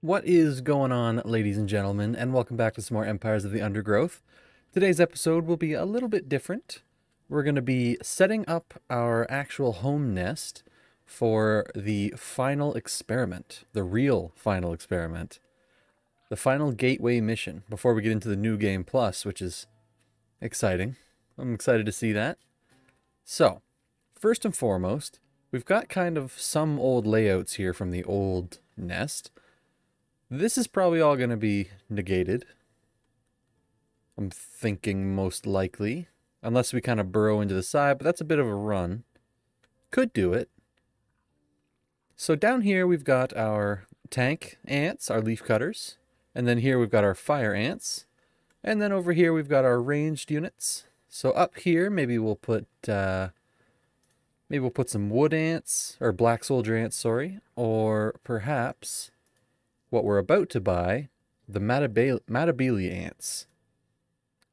What is going on, ladies and gentlemen, and welcome back to some more Empires of the Undergrowth. Today's episode will be a little bit different. We're going to be setting up our actual home nest for the final experiment, the real final experiment, the final gateway mission, before we get into the new game plus, which is exciting. I'm excited to see that. So, first and foremost, we've got kind of some old layouts here from the old nest. This is probably all going to be negated. I'm thinking most likely. Unless we kind of burrow into the side, but that's a bit of a run. Could do it. So down here we've got our tank ants, our leaf cutters. And then here we've got our fire ants. And then over here we've got our ranged units. So up here maybe we'll put some wood ants, or black soldier ants, sorry. Or perhaps what we're about to buy, the Matabele ants.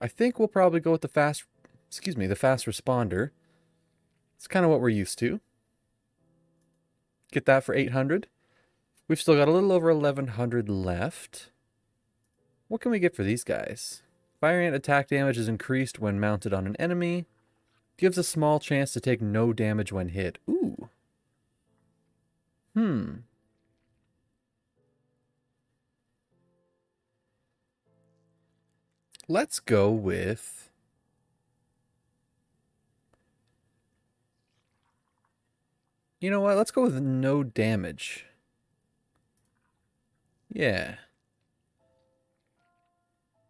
I think we'll probably go with the fast responder. It's kind of what we're used to. Get that for 800. We've still got a little over 1100 left. What can we get for these guys? Fire ant attack damage is increased when mounted on an enemy. Gives a small chance to take no damage when hit. Ooh. Let's go with... You know what? Let's go with no damage. Yeah.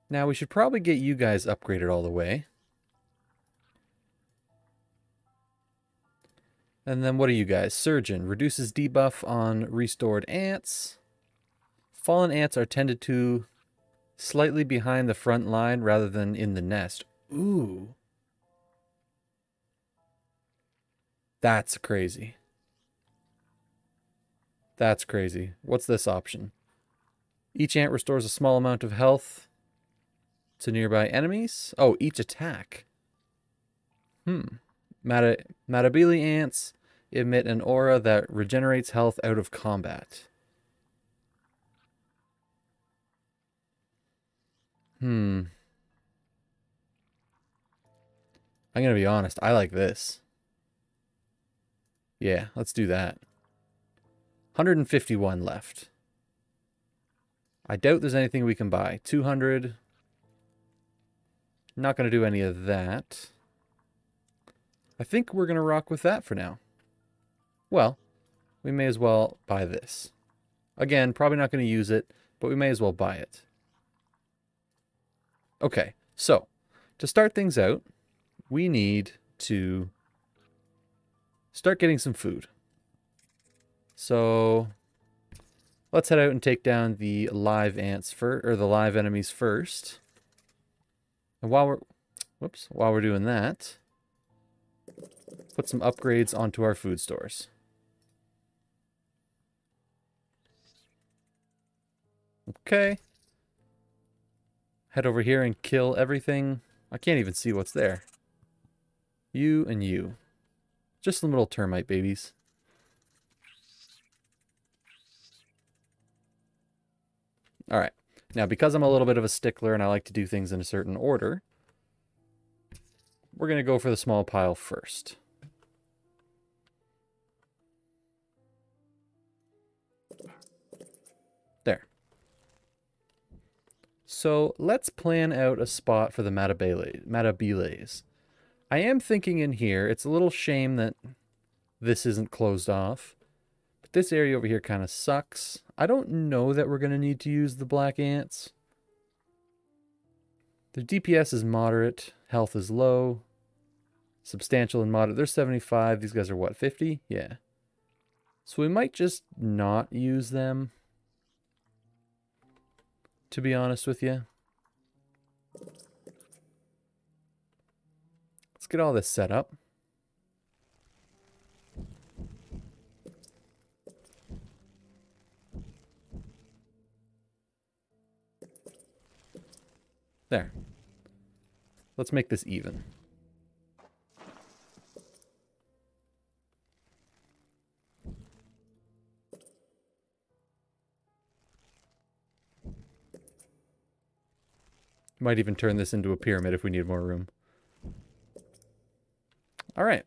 Now we should probably get you guys upgraded all the way. And then what are you guys? Surgeon. Reduces debuff on restored ants. Fallen ants are tended to slightly behind the front line rather than in the nest. Ooh. That's crazy. That's crazy. What's this option? Each ant restores a small amount of health to nearby enemies. Oh, each attack. Matabele ants emit an aura that regenerates health out of combat. I'm going to be honest. I like this. Yeah, let's do that. 151 left. I doubt there's anything we can buy. 200. Not going to do any of that. I think we're going to rock with that for now. Well, we may as well buy this. Again, probably not going to use it, but we may as well buy it. Okay, so to start things out, we need to start getting some food. So let's head out and take down the live ants or the live enemies first. And while we're doing that, put some upgrades onto our food stores. Okay. Head over here and kill everything. I can't even see what's there. You and you. Just some little termite babies. Alright. Now, because I'm a little bit of a stickler and I like to do things in a certain order, we're going to go for the small pile first. There. So let's plan out a spot for the Matabeles. I am thinking in here, it's a little shame that this isn't closed off. But this area over here kind of sucks. I don't know that we're going to need to use the black ants. The DPS is moderate. Health is low. Substantial and moderate. They're 75. These guys are what, 50? Yeah. So we might just not use them, to be honest with you. Let's get all this set up. There. Let's make this even. Might even turn this into a pyramid if we need more room. All right.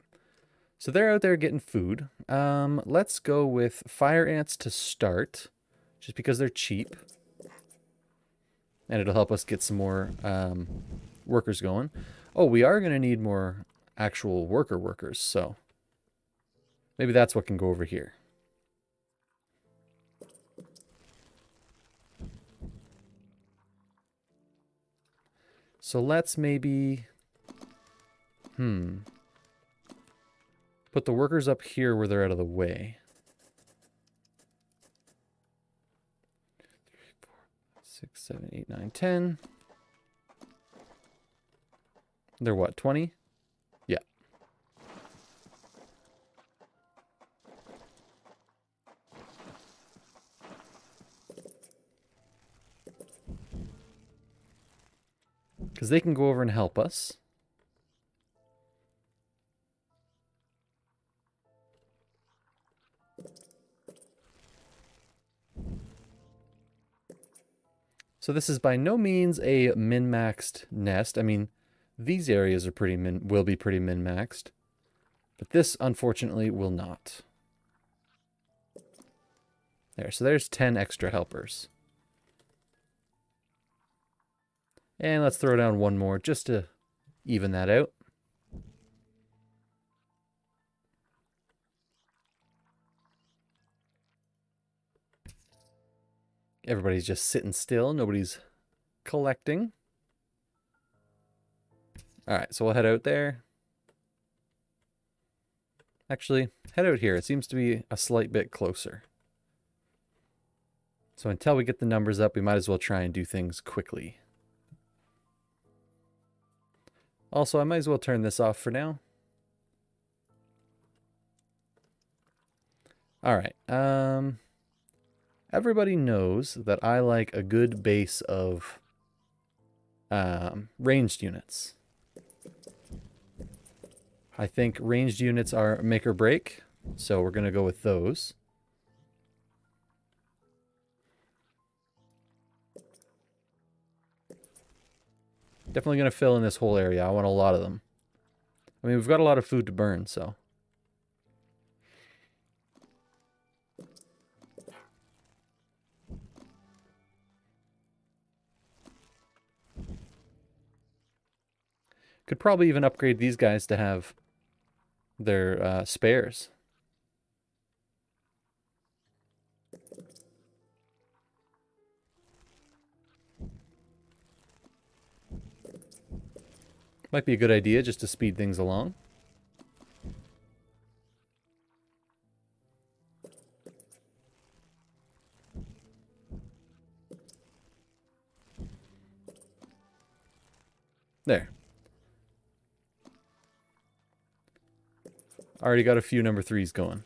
So they're out there getting food. Let's go with fire ants to start, just because they're cheap. And it'll help us get some more workers going. Oh, we are going to need more actual workers, so maybe that's what can go over here. So let's maybe... Put the workers up here where they're out of the way. 3, 4, 6, 7, 8, 9, 10. They're what, 20? Yeah. Because they can go over and help us. So this is by no means a min-maxed nest. I mean, these areas are will be pretty min-maxed. But this, unfortunately, will not. There, so there's 10 extra helpers. And let's throw down one more just to even that out. Everybody's just sitting still. Nobody's collecting. All right, so we'll head out there. Actually, head out here. It seems to be a slight bit closer. So until we get the numbers up, we might as well try and do things quickly. Also, I might as well turn this off for now. All right. Everybody knows that I like a good base of ranged units. I think ranged units are make or break, so we're going to go with those. Definitely going to fill in this whole area. I want a lot of them. I mean, we've got a lot of food to burn, so... Could probably even upgrade these guys to have their spares. Might be a good idea just to speed things along. There. Already got a few number 3s going.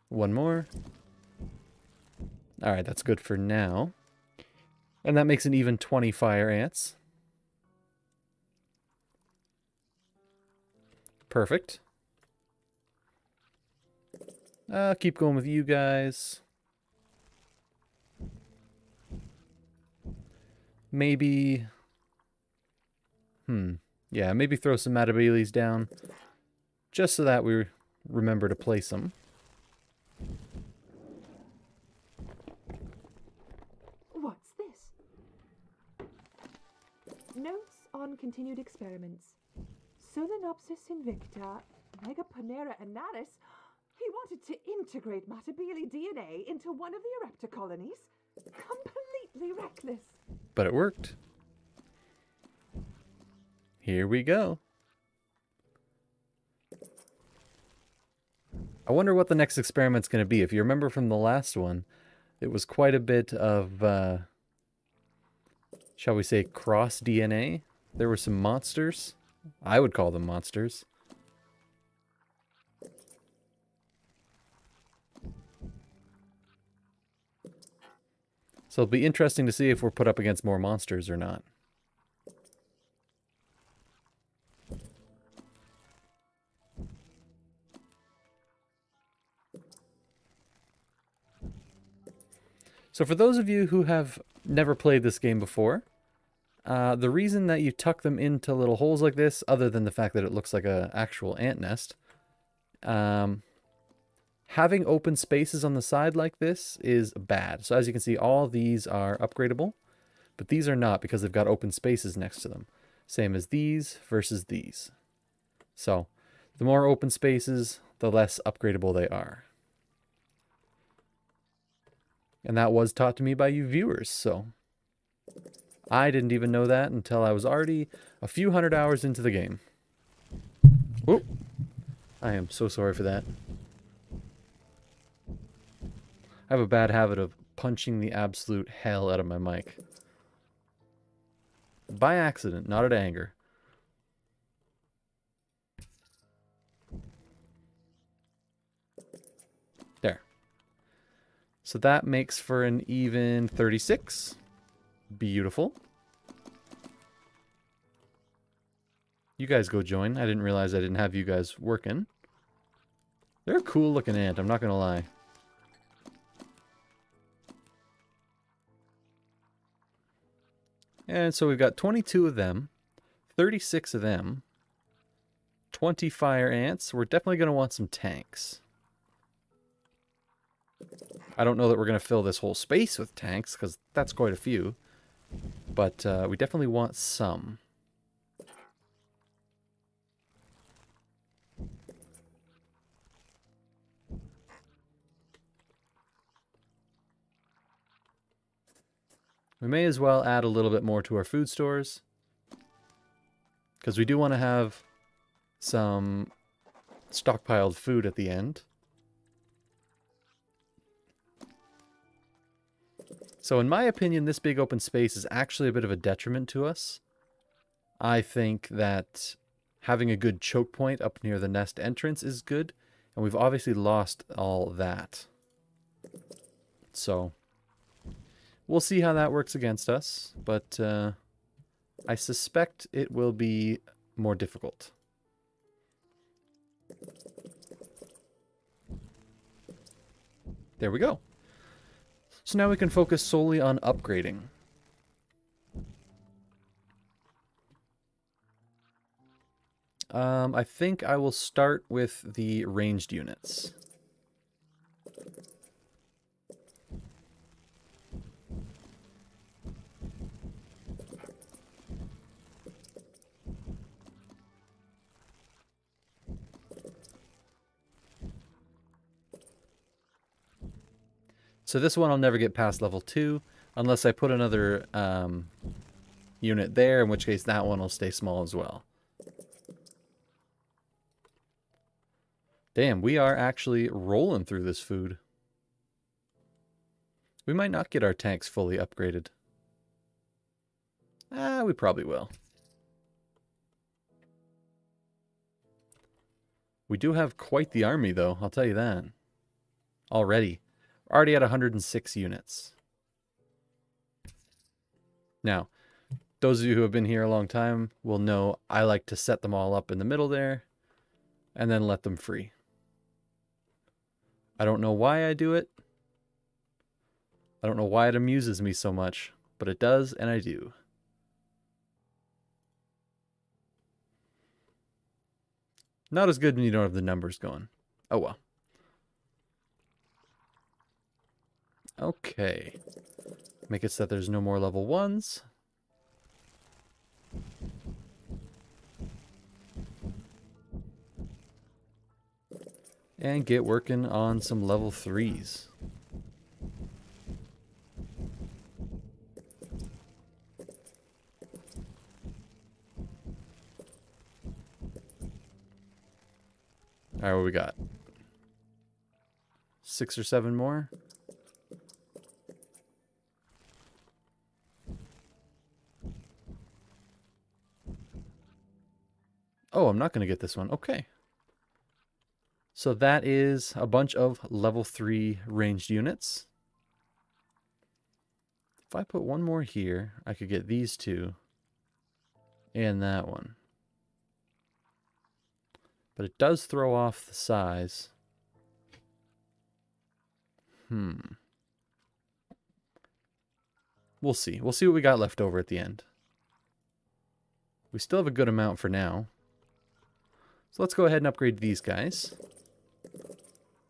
One more. Alright, that's good for now. And that makes an even 20 fire ants. Perfect. Keep going with you guys. Maybe... Yeah, maybe throw some Matabeles down. Just so that we remember to place them. What's this? Notes on continued experiments. Solenopsis invicta, Megaponera anaris. He wanted to integrate Matabele DNA into one of the Erepta colonies. Completely reckless. But it worked. Here we go. I wonder what the next experiment's going to be. If you remember from the last one, it was quite a bit of, shall we say, cross DNA. There were some monsters. I would call them monsters. So it'll be interesting to see if we're put up against more monsters or not. So for those of you who have never played this game before, the reason that you tuck them into little holes like this, other than the fact that it looks like an actual ant nest, having open spaces on the side like this is bad. So as you can see, all these are upgradable, but these are not because they've got open spaces next to them. Same as these versus these. So the more open spaces, the less upgradable they are. And that was taught to me by you viewers, so I didn't even know that until I was already a few hundred hours into the game. Whoop. I am so sorry for that. I have a bad habit of punching the absolute hell out of my mic. By accident, not out of anger. There. So that makes for an even 36. Beautiful. You guys go join. I didn't realize I didn't have you guys working. They're a cool looking ant, I'm not gonna lie. And so we've got 22 of them, 36 of them, 20 fire ants. We're definitely going to want some tanks. I don't know that we're going to fill this whole space with tanks, because that's quite a few. But we definitely want some. We may as well add a little bit more to our food stores, because we do want to have some stockpiled food at the end. So in my opinion, this big open space is actually a bit of a detriment to us. I think that having a good choke point up near the nest entrance is good, and we've obviously lost all that. So we'll see how that works against us, but I suspect it will be more difficult. There we go. So now we can focus solely on upgrading. I think I will start with the ranged units. So this one I'll never get past level 2 unless I put another unit there, in which case that one will stay small as well. Damn, we are actually rolling through this food. We might not get our tanks fully upgraded. We probably will. We do have quite the army, though, I'll tell you that. Already. We're already at 106 units. Now, those of you who have been here a long time will know I like to set them all up in the middle there and then let them free. I don't know why I do it. I don't know why it amuses me so much, but it does, and I do. Not as good when you don't have the numbers going. Oh well. Okay. Make it so that there's no more level 1s. And get working on some level 3s. Alright, what we got? 6 or 7 more? Oh, I'm not going to get this one. Okay. So that is a bunch of level 3 ranged units. If I put one more here, I could get these two and that one. But it does throw off the size. we'll see. We'll see what we got left over at the end. We still have a good amount for now. So let's go ahead and upgrade these guys.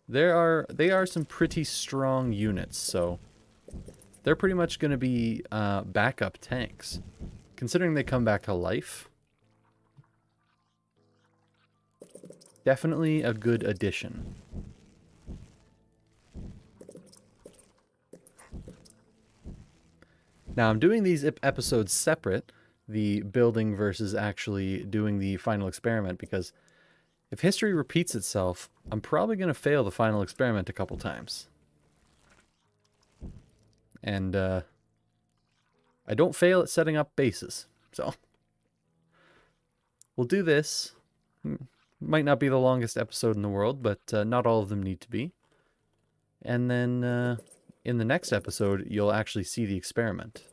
They are some pretty strong units, so they're pretty much going to be backup tanks. Considering they come back to life, definitely a good addition. Now, I'm doing these episodes separate, the building versus actually doing the final experiment, because if history repeats itself, I'm probably going to fail the final experiment a couple times. And I don't fail at setting up bases, so we'll do this. Might not be the longest episode in the world, but not all of them need to be. And then in the next episode, you'll actually see the experiment.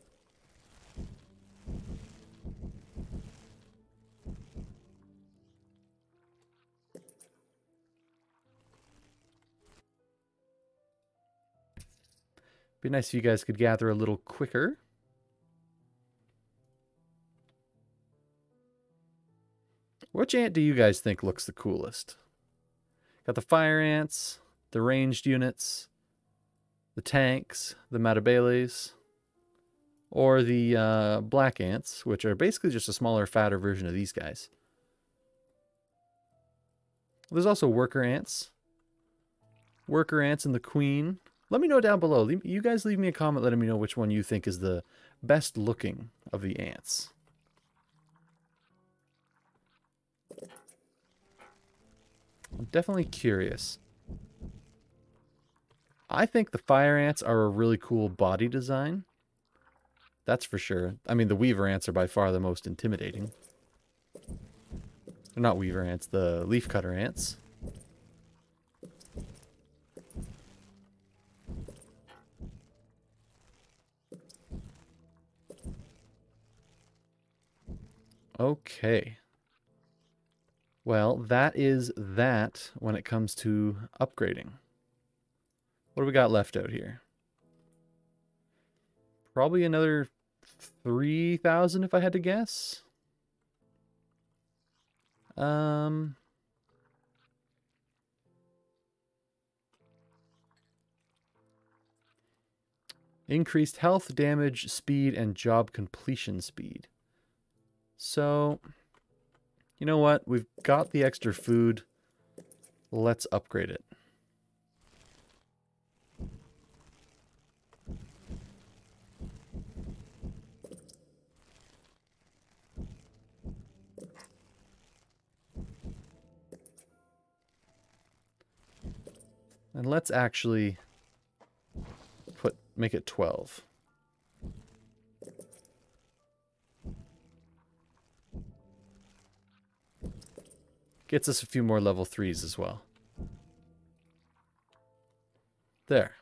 Be nice if you guys could gather a little quicker. Which ant do you guys think looks the coolest? Got the fire ants, the ranged units, the tanks, the matabales, or the black ants, which are basically just a smaller, fatter version of these guys. There's also worker ants. Worker ants and the queen. Let me know down below. You guys leave me a comment letting me know which one you think is the best looking of the ants. I'm definitely curious. I think the fire ants are a really cool body design. That's for sure. I mean, the weaver ants are by far the most intimidating. They're not weaver ants, the leafcutter ants. Okay. Well, that is that when it comes to upgrading. What do we got left out here? Probably another 3,000 if I had to guess. Increased health, damage, speed, and job completion speed. So, you know what? We've got the extra food. Let's upgrade it. And let's actually make it 12. Gets us a few more level 3s as well. There.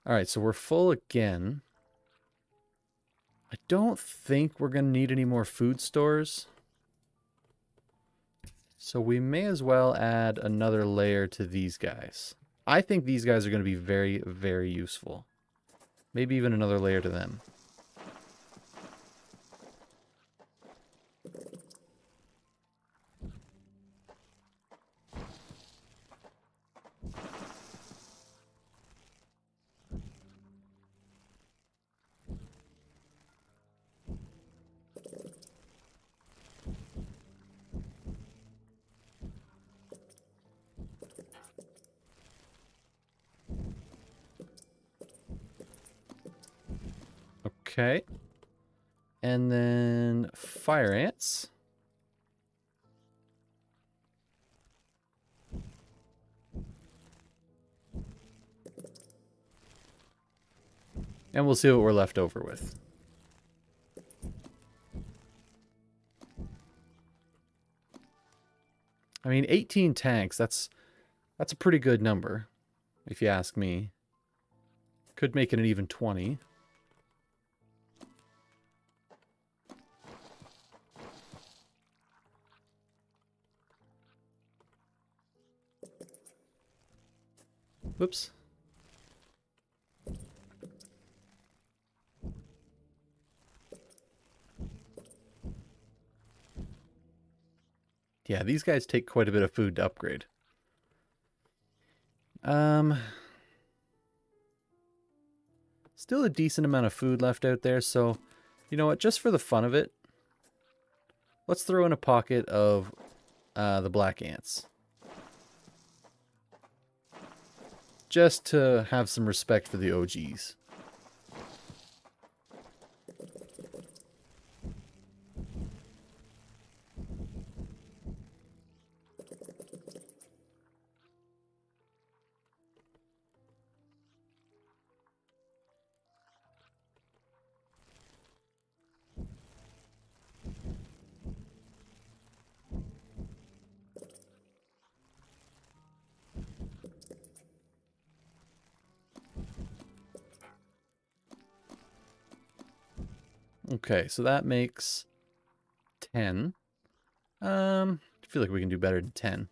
Alright, so we're full again. I don't think we're going to need any more food stores. So we may as well add another layer to these guys. I think these guys are going to be very, very useful. Maybe even another layer to them. Okay. And then fire ants. And we'll see what we're left over with. I mean, 18 tanks, that's a pretty good number, if you ask me. Could make it an even 20. Whoops. Yeah, these guys take quite a bit of food to upgrade. Still a decent amount of food left out there, so you know what, just for the fun of it, let's throw in a pocket of the black ants. Just to have some respect for the OGs. Okay, so that makes 10. I feel like we can do better than 10.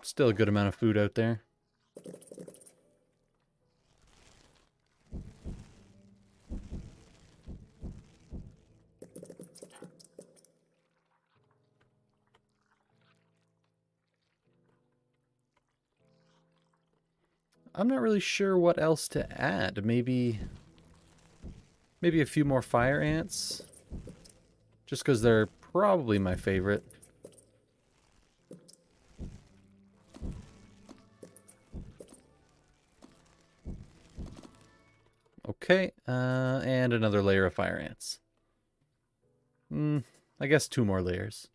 Still a good amount of food out there. I'm not really sure what else to add. Maybe a few more fire ants. Just because they're probably my favorite. Okay, and another layer of fire ants. I guess 2 more layers.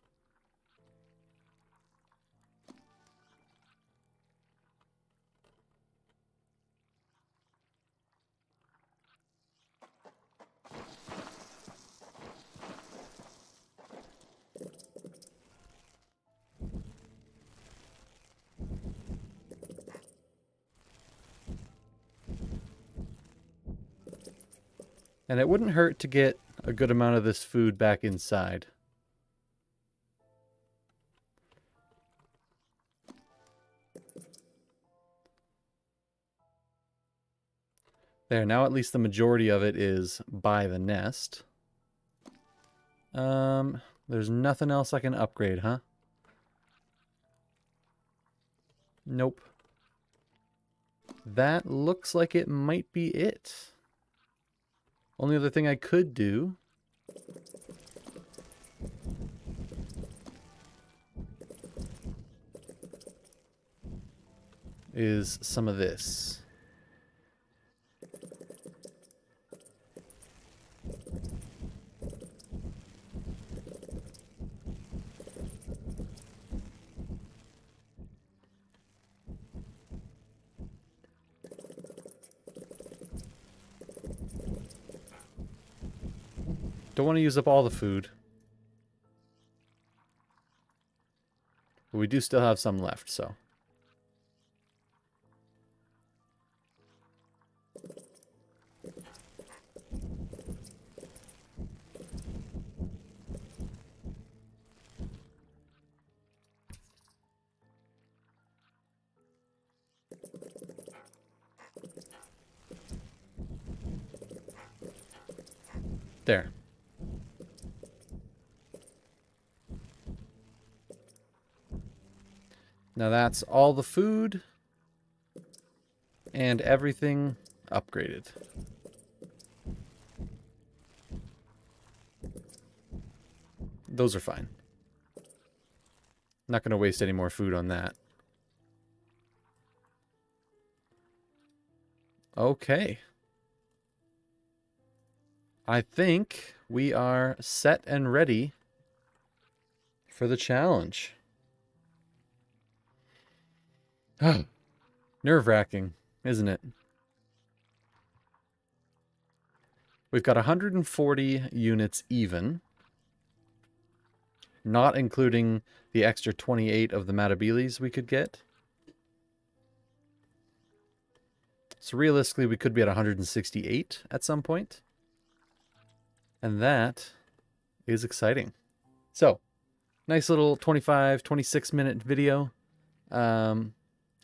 And it wouldn't hurt to get a good amount of this food back inside. There, now at least the majority of it is by the nest. There's nothing else I can upgrade, huh? Nope. That looks like it might be it. Only other thing I could do is some of this. Don't want to use up all the food. But we do still have some left, so. There. Now that's all the food and everything upgraded. Those are fine. Not going to waste any more food on that. Okay. I think we are set and ready for the challenge. Nerve-wracking, isn't it? We've got 140 units even, not including the extra 28 of the Matabeles we could get. So realistically, we could be at 168 at some point. And that is exciting. So, nice little 25, 26-minute video.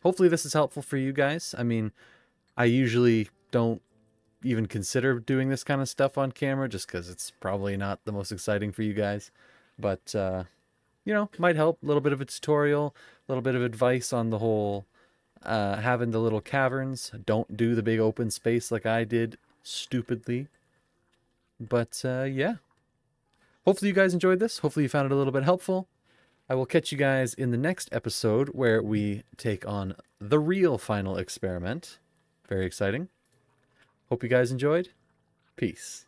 Hopefully this is helpful for you guys. I mean, I usually don't even consider doing this kind of stuff on camera just because it's probably not the most exciting for you guys. But, might help. A little bit of a tutorial, a little bit of advice on the whole having the little caverns. Don't do the big open space like I did stupidly. But, yeah. Hopefully you guys enjoyed this. Hopefully you found it a little bit helpful. I will catch you guys in the next episode where we take on the real final experiment. Very exciting. Hope you guys enjoyed. Peace.